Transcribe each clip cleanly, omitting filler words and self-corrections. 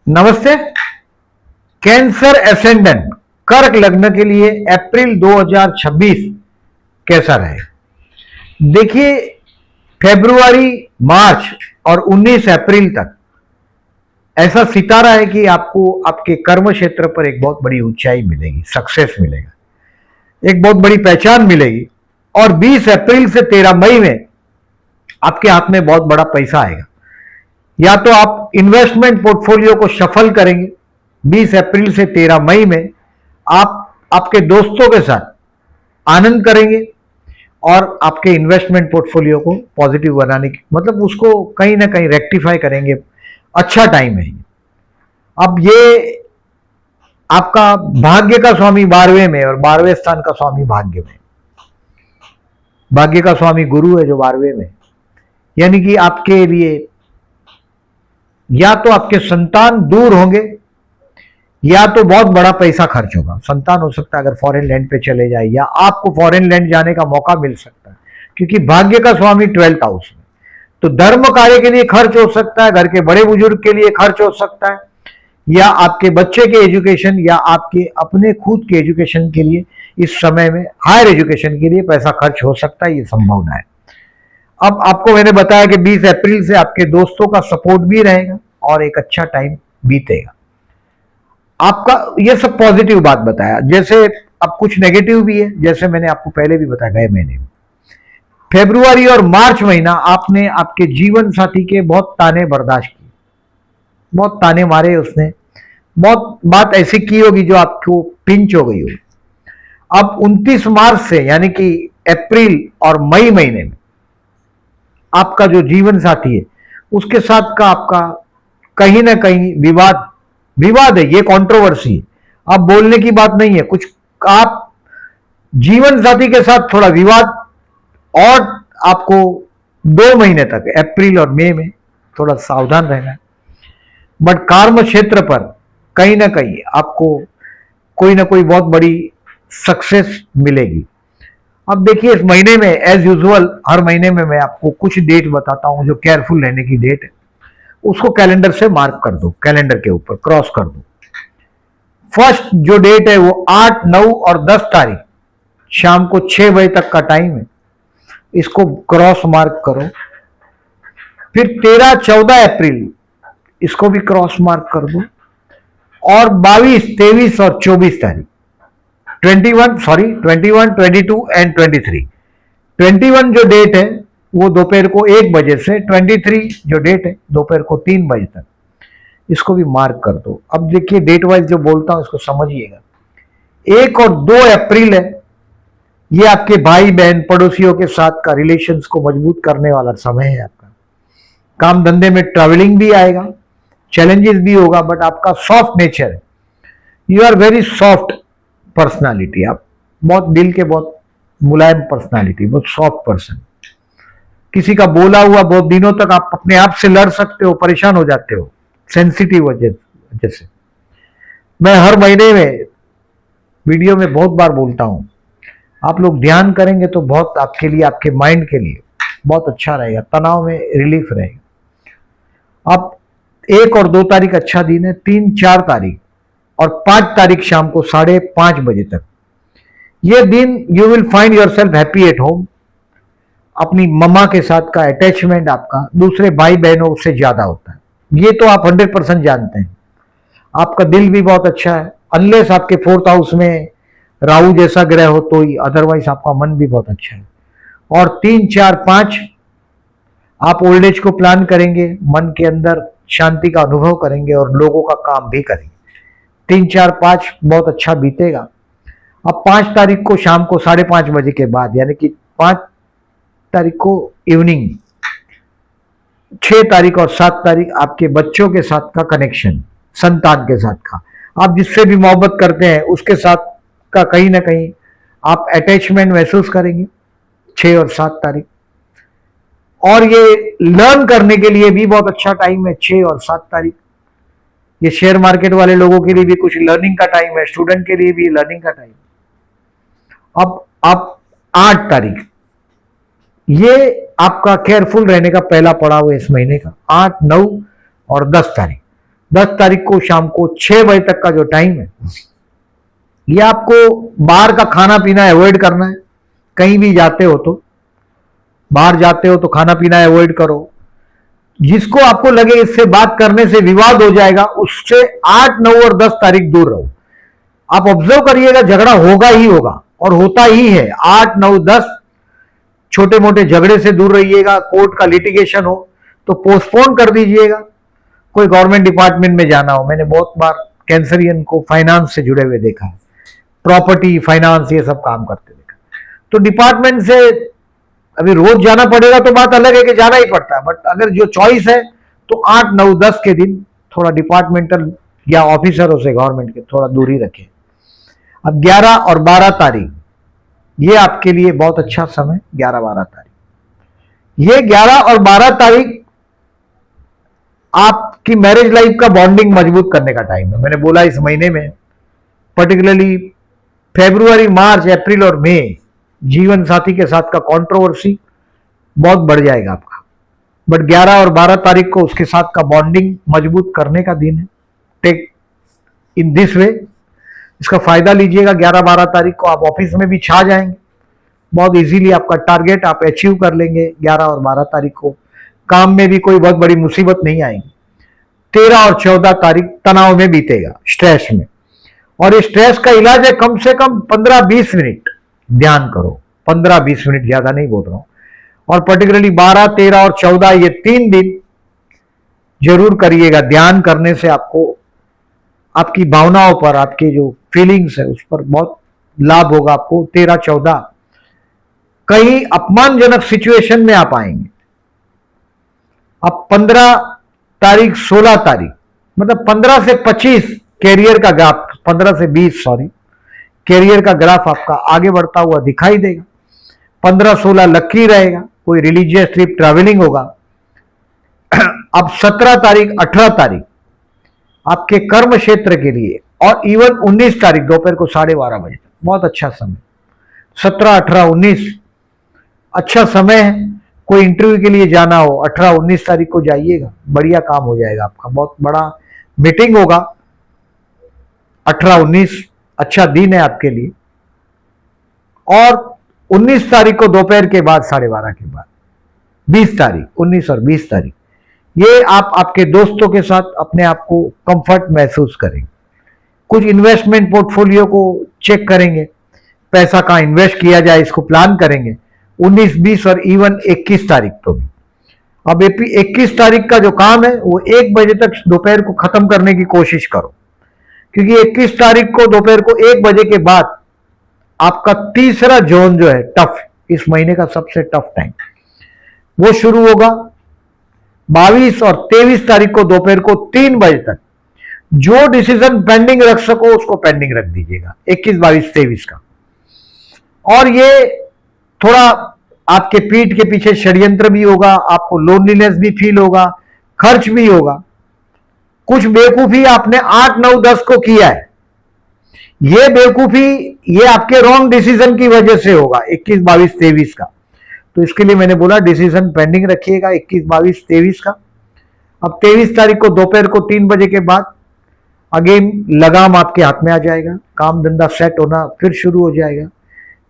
नमस्ते। Cancer ascendant कर्क लग्न के लिए अप्रैल 2026 कैसा रहे? देखिए, फरवरी, मार्च और 19 अप्रैल तक ऐसा सितारा है कि आपको आपके कर्म क्षेत्र पर एक बहुत बड़ी ऊंचाई मिलेगी, सक्सेस मिलेगा, एक बहुत बड़ी पहचान मिलेगी। और 20 अप्रैल से 13 मई में आपके हाथ में बहुत बड़ा पैसा आएगा। या तो आप इन्वेस्टमेंट पोर्टफोलियो को शफल करेंगे 20 अप्रैल से 13 मई में, आप आपके दोस्तों के साथ आनंद करेंगे और आपके इन्वेस्टमेंट पोर्टफोलियो को पॉजिटिव बनाने की, मतलब उसको कहीं ना कहीं रेक्टिफाई करेंगे। अच्छा टाइम है। अब ये आपका भाग्य का स्वामी 12वें में और 12वें स्थान का स्वामी भाग्य में, भाग्य का स्वामी गुरु है जो 12वें में, यानी कि आपके लिए या तो आपके संतान दूर होंगे या तो बहुत बड़ा पैसा खर्च होगा। संतान हो सकता है अगर फॉरेन लैंड पे चले जाए, या आपको फॉरेन लैंड जाने का मौका मिल सकता है, क्योंकि भाग्य का स्वामी 12th हाउस में। तो धर्म कार्य के लिए खर्च हो सकता है, घर के बड़े बुजुर्ग के लिए खर्च हो सकता है, या आपके बच्चे के एजुकेशन या आपके अपने खुद के एजुकेशन के लिए इस समय में हायर एजुकेशन के लिए पैसा खर्च हो सकता है, ये संभावना है। अब आपको मैंने बताया कि 20 अप्रैल से आपके दोस्तों का सपोर्ट भी रहेगा और एक अच्छा टाइम बीतेगा आपका। ये सब पॉजिटिव बात बताया। जैसे अब कुछ नेगेटिव भी है, जैसे मैंने आपको पहले भी बताया गए महीने में फरवरी और मार्च महीना आपने आपके जीवन साथी के बहुत ताने बर्दाश्त किए, बहुत ताने मारे उसने, बहुत बात ऐसी की होगी जो आपको पिंच हो गई होगी। अब 29 मार्च से यानी कि अप्रैल और मई महीने में आपका जो जीवन साथी है उसके साथ का आपका कहीं ना कहीं विवाद है, ये कंट्रोवर्सी है। अब बोलने की बात नहीं है कुछ, आप जीवन साथी के साथ थोड़ा विवाद, और आपको 2 महीने तक अप्रैल और मई में थोड़ा सावधान रहना है। बट कार्म क्षेत्र पर कहीं ना कहीं आपको कोई ना कोई बहुत बड़ी सक्सेस मिलेगी। अब देखिए, इस महीने में एज यूजुअल हर महीने में मैं आपको कुछ डेट बताता हूं जो केयरफुल रहने की डेट है, उसको कैलेंडर से मार्क कर दो, कैलेंडर के ऊपर क्रॉस कर दो। फर्स्ट जो डेट है वो 8, 9 और 10 तारीख शाम को 6 बजे तक का टाइम है, इसको क्रॉस मार्क करो। फिर 13, 14 अप्रैल इसको भी क्रॉस मार्क कर दो। और 22, 23 और 24 तारीख 21, 22 एंड 23। 21 जो डेट है वो दोपहर को 1 बजे से, 23 जो डेट है दोपहर को 3 बजे तक, इसको भी मार्क कर दो। अब देखिए, डेट वाइज जो बोलता हूं इसको समझिएगा। 1 और 2 अप्रैल है, ये आपके भाई बहन पड़ोसियों के साथ का रिलेशंस को मजबूत करने वाला समय है आपका। काम धंधे में ट्रैवलिंग भी आएगा, चैलेंजेस भी होगा, बट आपका सॉफ्ट नेचर है, you are very soft personality, आप बहुत दिल के बहुत मुलायम पर्सनालिटी, बहुत सॉफ्ट पर्सन। किसी का बोला हुआ बहुत दिनों तक आप अपने आप से लड़ सकते हो, परेशान हो जाते हो सेंसिटिव वजह से। मैं हर महीने में वीडियो में बहुत बार बोलता हूं, आप लोग ध्यान करेंगे तो बहुत आपके लिए, आपके माइंड के लिए बहुत अच्छा रहेगा, तनाव में रिलीफ रहेगा। अब 1 और 2 तारीख अच्छा दिन है, 3, 4 तारीख और 5 तारीख शाम को 5:30 बजे तक, ये दिन you will find your self happy at home. अपनी मम्मा के साथ का अटैचमेंट आपका दूसरे भाई बहनों से ज्यादा होता है, ये तो आप 100% जानते हैं। आपका दिल भी बहुत अच्छा है, अनलेस आपके 4th हाउस में राहु जैसा ग्रह हो तो ही, अदरवाइज आपका मन भी बहुत अच्छा है। और 3, 4, 5 आप ओल्ड एज को प्लान करेंगे, मन के अंदर शांति का अनुभव करेंगे और लोगों का काम भी करेंगे। 3, 4, 5 बहुत अच्छा बीतेगा। अब 5 तारीख को शाम को 5:30 बजे के बाद, यानी कि 5 तारीख को इवनिंग, 6 तारीख और 7 तारीख आपके बच्चों के साथ का कनेक्शन, संतान के साथ का, आप जिससे भी मोहब्बत करते हैं उसके साथ का कहीं ना कहीं आप अटैचमेंट महसूस करेंगे 6 और 7 तारीख। और ये लर्न करने के लिए भी बहुत अच्छा टाइम है 6 और 7 तारीख। ये शेयर मार्केट वाले लोगों के लिए भी कुछ लर्निंग का टाइम है, स्टूडेंट के लिए भी लर्निंग का टाइम। अब आप 8 तारीख, ये आपका केयरफुल रहने का पहला पड़ाव है इस महीने का, 8, 9 और 10 तारीख। 10 तारीख को शाम को 6 बजे तक का जो टाइम है, ये आपको बाहर का खाना पीना अवॉइड करना है। कहीं भी जाते हो तो, बाहर जाते हो तो खाना पीना अवॉइड करो। जिसको आपको लगे इससे बात करने से विवाद हो जाएगा, उससे 8, 9 और 10 तारीख दूर रहो। आप ऑब्जर्व करिएगा, झगड़ा होगा ही होगा और होता ही है। 8, 9, 10 छोटे मोटे झगड़े से दूर रहिएगा। कोर्ट का लिटिगेशन हो तो पोस्टपोन कर दीजिएगा। कोई गवर्नमेंट डिपार्टमेंट में जाना हो, मैंने बहुत बार कैंसरियन को फाइनेंस से जुड़े हुए देखा है, प्रॉपर्टी फाइनेंस ये सब काम करते देखा। तो डिपार्टमेंट से अभी रोज जाना पड़ेगा तो बात अलग है कि जाना ही पड़ता है, बट अगर जो चॉइस है तो 8, 9, 10 के दिन थोड़ा डिपार्टमेंटल या ऑफिसरों से गवर्नमेंट के थोड़ा दूरी रखें। अब 11 और 12 तारीख ये आपके लिए बहुत अच्छा समय। 11, 12 तारीख, ये 11 और 12 तारीख आपकी मैरिज लाइफ का बॉन्डिंग मजबूत करने का टाइम है। मैंने बोला इस महीने में पर्टिकुलरली फरवरी, मार्च, अप्रैल और मई जीवन साथी के साथ का कंट्रोवर्सी बहुत बढ़ जाएगा आपका, बट 11 और 12 तारीख को उसके साथ का बॉन्डिंग मजबूत करने का दिन है। टेक इन दिस वे, इसका फायदा लीजिएगा। 11, 12 तारीख को आप ऑफिस में भी छा जाएंगे, बहुत इजीली आपका टारगेट आप अचीव कर लेंगे। 11 और 12 तारीख को काम में भी कोई बहुत बड़ी मुसीबत नहीं आएगी। 13 और 14 तारीख तनाव में बीतेगा, स्ट्रेस में, और इस स्ट्रेस का इलाज है कम से कम 15-20 मिनट ध्यान करो। 15-20 मिनट, ज्यादा नहीं बोल रहा हूं। और पर्टिकुलरली 12, 13 और 14 ये 3 दिन जरूर करिएगा। ध्यान करने से आपको आपकी भावनाओं पर, आपकी जो फीलिंग्स है उस पर बहुत लाभ होगा आपको। 13, 14 कहीं अपमानजनक सिचुएशन में आप आएंगे। अब 15 तारीख, 16 तारीख, मतलब 15 से 25 कैरियर का ग्राफ, 15 से 20 सॉरी, कैरियर का ग्राफ आपका आगे बढ़ता हुआ दिखाई देगा। 15, 16 लकी रहेगा, कोई रिलीजियस ट्रिप, ट्रैवलिंग होगा। अब 17 तारीख, 18 तारीख आपके कर्म क्षेत्र के लिए, और इवन 19 तारीख दोपहर को 12:30 बजे तक बहुत अच्छा समय। 17, 18, 19 अच्छा समय है। कोई इंटरव्यू के लिए जाना हो 18, 19 तारीख को जाइएगा, बढ़िया काम हो जाएगा आपका। बहुत बड़ा मीटिंग होगा 18, 19, अच्छा दिन है आपके लिए। और 19 तारीख को दोपहर के बाद 12:30 के बाद 20 तारीख, 19 और 20 तारीख ये आप आपके दोस्तों के साथ अपने आप को कंफर्ट महसूस करेंगे। कुछ इन्वेस्टमेंट पोर्टफोलियो को चेक करेंगे, पैसा कहाँ इन्वेस्ट किया जाए इसको प्लान करेंगे। 19, 20 और इवन 21 तारीख को भी। अब 21 तारीख का जो काम है वो 1 बजे तक दोपहर को खत्म करने की कोशिश करो, क्योंकि 21 तारीख को दोपहर को 1 बजे के बाद आपका तीसरा जोन जो है टफ, इस महीने का सबसे टफ टाइम वो शुरू होगा। 22 और 23 तारीख को दोपहर को 3 बजे तक जो डिसीजन पेंडिंग रख सको उसको पेंडिंग रख दीजिएगा, 21, 22, 23 का। और ये थोड़ा आपके पीठ के पीछे षड्यंत्र भी होगा, आपको लोनलीनेस भी फील होगा, खर्च भी होगा। कुछ बेवकूफी आपने 8, 9, 10 को किया है, ये बेवकूफी ये आपके रॉन्ग डिसीजन की वजह से होगा 21, 22, 23 का। तो इसके लिए मैंने बोला डिसीजन पेंडिंग रखिएगा 21, 22, 23 का। अब 23 तारीख को दोपहर को 3 बजे के बाद अगेन लगाम आपके हाथ में आ जाएगा, काम धंधा सेट होना फिर शुरू हो जाएगा।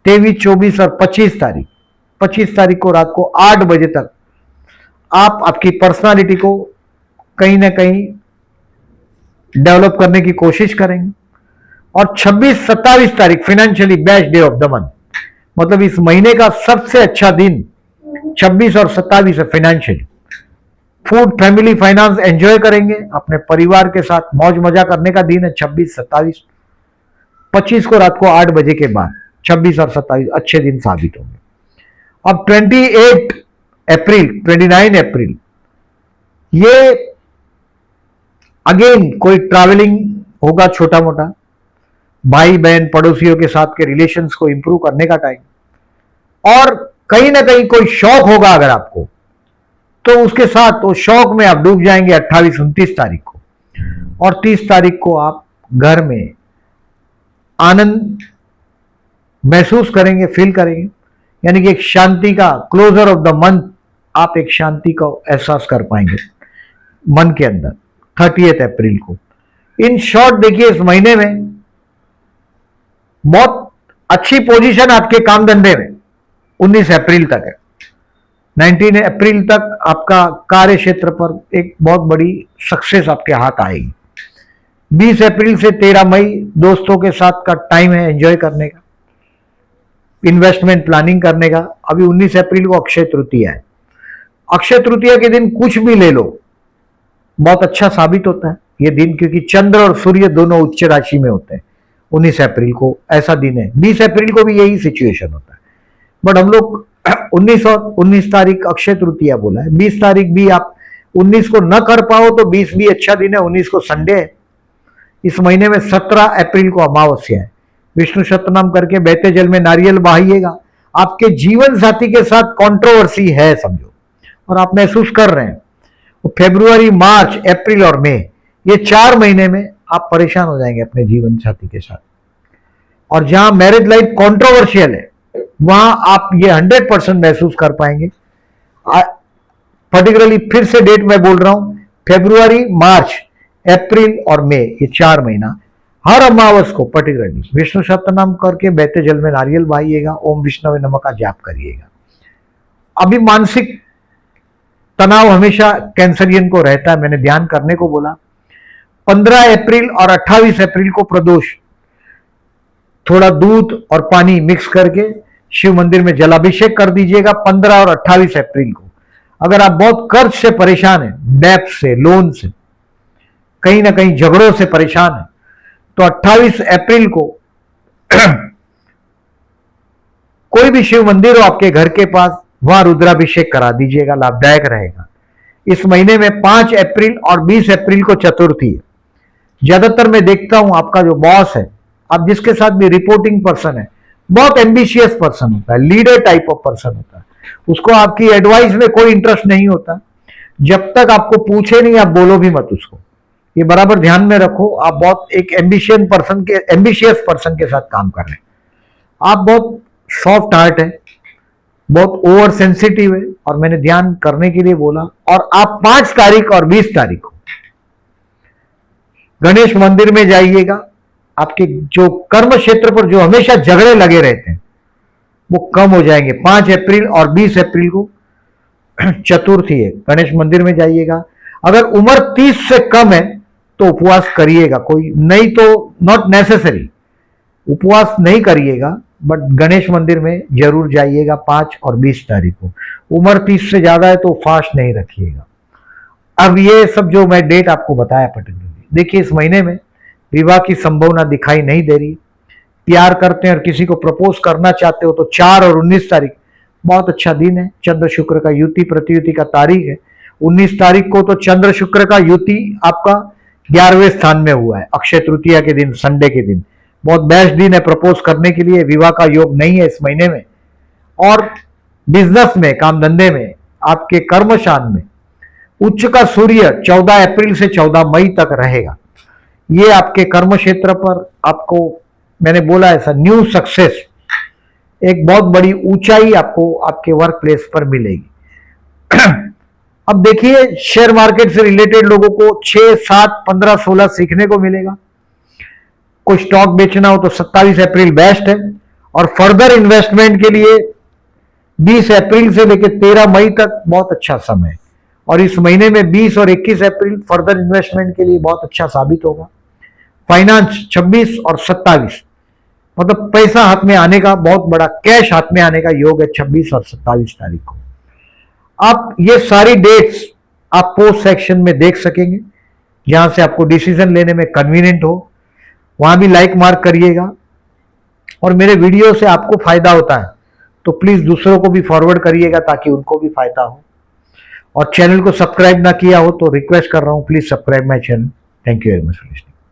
23, 24 और 25 तारीख, 25 तारीख को रात को 8 बजे तक आप आपकी पर्सनालिटी को कहीं ना कहीं डेवलप करने की कोशिश करेंगे। और 26, 27 तारीख financially best day of the month, मतलब इस महीने का सबसे अच्छा दिन 26 और 27 है financially. Food, family, finance enjoy करेंगे, अपने परिवार के साथ मौज मजा करने का दिन है 26, 27। 25 को रात को 8 बजे के बाद 26 और 27 अच्छे दिन साबित होंगे। अब 28 अप्रैल, 29 अप्रैल ये अगेन कोई ट्रैवलिंग होगा छोटा मोटा, भाई बहन पड़ोसियों के साथ के रिलेशंस को इंप्रूव करने का टाइम। और कहीं ना कहीं कोई शौक होगा अगर आपको, तो उसके साथ वो शौक में आप डूब जाएंगे 28, 29 तारीख को। और 30 तारीख को आप घर में आनंद महसूस करेंगे, फील करेंगे, यानी कि एक शांति का क्लोजर ऑफ द मंथ, आप एक शांति का एहसास कर पाएंगे मन के अंदर। 30 अप्रैल को। इन शॉर्ट देखिए इस महीने में बहुत अच्छी पोजीशन आपके काम धंधे में 19 अप्रैल तक है। 19 अप्रैल तक आपका कार्य क्षेत्र पर एक बहुत बड़ी सक्सेस आपके हाथ आएगी। 20 अप्रैल से 13 मई दोस्तों के साथ का टाइम है एंजॉय करने का, इन्वेस्टमेंट प्लानिंग करने का। अभी 19 अप्रैल को अक्षय तृतीया है। अक्षय तृतीया के दिन कुछ भी ले लो बहुत अच्छा साबित होता है ये दिन, क्योंकि चंद्र और सूर्य दोनों उच्च राशि में होते हैं। 19 अप्रैल को ऐसा दिन है। 20 अप्रैल को भी यही सिचुएशन होता है, बट हम लोग 19 और 19 तारीख अक्षय तृतीया बोला है। 20 तारीख भी आप 19 को न कर पाओ तो 20 भी अच्छा दिन है। 19 को संडे है। इस महीने में 17 अप्रैल को अमावस्या है। विष्णु शतनाम करके बहते जल में नारियल बहाइएगा। आपके जीवन साथी के साथ कंट्रोवर्सी है समझो, और आप महसूस कर रहे हैं। फरवरी, मार्च, अप्रैल और मई, ये 4 महीने में आप परेशान हो जाएंगे अपने जीवन साथी के साथ। और जहां मैरिज लाइफ कंट्रोवर्शियल है वहां आप ये 100% महसूस कर पाएंगे। पर्टिकुलरली फिर से डेट मैं बोल रहा हूं, फरवरी, मार्च, अप्रैल और मई, ये 4 महीना हर अमावस को पर्टिकुलरली विष्णु शतनाम करके बहते जल में नारियल बहाइएगा, ओम विष्णवे नमः का जाप करिएगा। अभी मानसिक तनाव हमेशा कैंसरियन को रहता है, मैंने ध्यान करने को बोला। 15 अप्रैल और 28 अप्रैल को प्रदोष, थोड़ा दूध और पानी मिक्स करके शिव मंदिर में जलाभिषेक कर दीजिएगा 15 और 28 अप्रैल को। अगर आप बहुत कर्ज से परेशान हैं, डेब्ट से, लोन से, कहीं ना कहीं झगड़ों से परेशान है, तो 28 अप्रैल को कोई भी शिव मंदिर हो आपके घर के पास, वहां रुद्राभिषेक करा दीजिएगा, लाभदायक रहेगा। इस महीने में 5 अप्रैल और 20 अप्रैल को चतुर्थी है। ज्यादातर मैं देखता हूं आपका जो बॉस है, आप जिसके साथ भी रिपोर्टिंग पर्सन है, बहुत एम्बिशियस पर्सन होता है, लीडर टाइप ऑफ पर्सन होता है। उसको आपकी एडवाइस में कोई इंटरेस्ट नहीं होता। जब तक आपको पूछे नहीं आप बोलो भी मत उसको। ये बराबर ध्यान में रखो। आप बहुत एक एम्बिशियस पर्सन के साथ काम कर रहे हैं। आप बहुत सॉफ्ट हार्ट है, बहुत ओवर सेंसिटिव है, और मैंने ध्यान करने के लिए बोला। और आप 5 तारीख और 20 तारीख को गणेश मंदिर में जाइएगा। आपके जो कर्म क्षेत्र पर जो हमेशा झगड़े लगे रहते हैं वो कम हो जाएंगे। 5 अप्रैल और 20 अप्रैल को चतुर्थी है, गणेश मंदिर में जाइएगा। अगर उम्र 30 से कम है तो उपवास करिएगा, कोई नहीं तो नॉट नेसेसरी उपवास नहीं करिएगा, बट गणेश मंदिर में जरूर जाइएगा 5 और 20 तारीख को। उम्र 30 से ज्यादा है तो फास्ट नहीं रखिएगा। अब ये सब जो मैं डेट आपको बताया पर्टिकुलरली, देखिए इस महीने में विवाह की संभावना दिखाई नहीं दे रही। प्यार करते हैं और किसी को प्रपोज करना चाहते हो तो 4 और 19 तारीख बहुत अच्छा दिन है। चंद्र शुक्र का युति प्रतियुति का तारीख है। 19 तारीख को तो चंद्र शुक्र का युति आपका 11वें स्थान में हुआ है, अक्षय तृतीया के दिन, संडे के दिन। बहुत बेस्ट दिन है प्रपोज करने के लिए। विवाह का योग नहीं है इस महीने में। और बिजनेस में, काम धंधे में, आपके कर्मशान में उच्च का सूर्य 14 अप्रैल से 14 मई तक रहेगा। ये आपके कर्म क्षेत्र पर आपको, मैंने बोला ऐसा, न्यू सक्सेस, एक बहुत बड़ी ऊंचाई आपको आपके वर्क प्लेस पर मिलेगी। अब देखिए शेयर मार्केट से रिलेटेड लोगों को 6, 7, 15, 16 सीखने को मिलेगा। कोई स्टॉक बेचना हो तो 27 अप्रैल बेस्ट है। और फर्दर इन्वेस्टमेंट के लिए 20 अप्रैल से लेकर 13 मई तक बहुत अच्छा समय है। और इस महीने में 20 और 21 अप्रैल फर्दर इन्वेस्टमेंट के लिए बहुत अच्छा साबित होगा। फाइनेंस 26 और 27, मतलब पैसा हाथ में आने का, बहुत बड़ा कैश हाथ में आने का योग है 26 और 27 तारीख को। आप ये सारी डेट्स आप पोस्ट सेक्शन में देख सकेंगे, जहां से आपको डिसीजन लेने में कन्वीनियंट हो। वहां भी लाइक मार्क करिएगा। और मेरे वीडियो से आपको फायदा होता है तो प्लीज दूसरों को भी फॉरवर्ड करिएगा ताकि उनको भी फायदा हो। और चैनल को सब्सक्राइब ना किया हो तो रिक्वेस्ट कर रहा हूं, please subscribe my channel. Thank you very much for listening.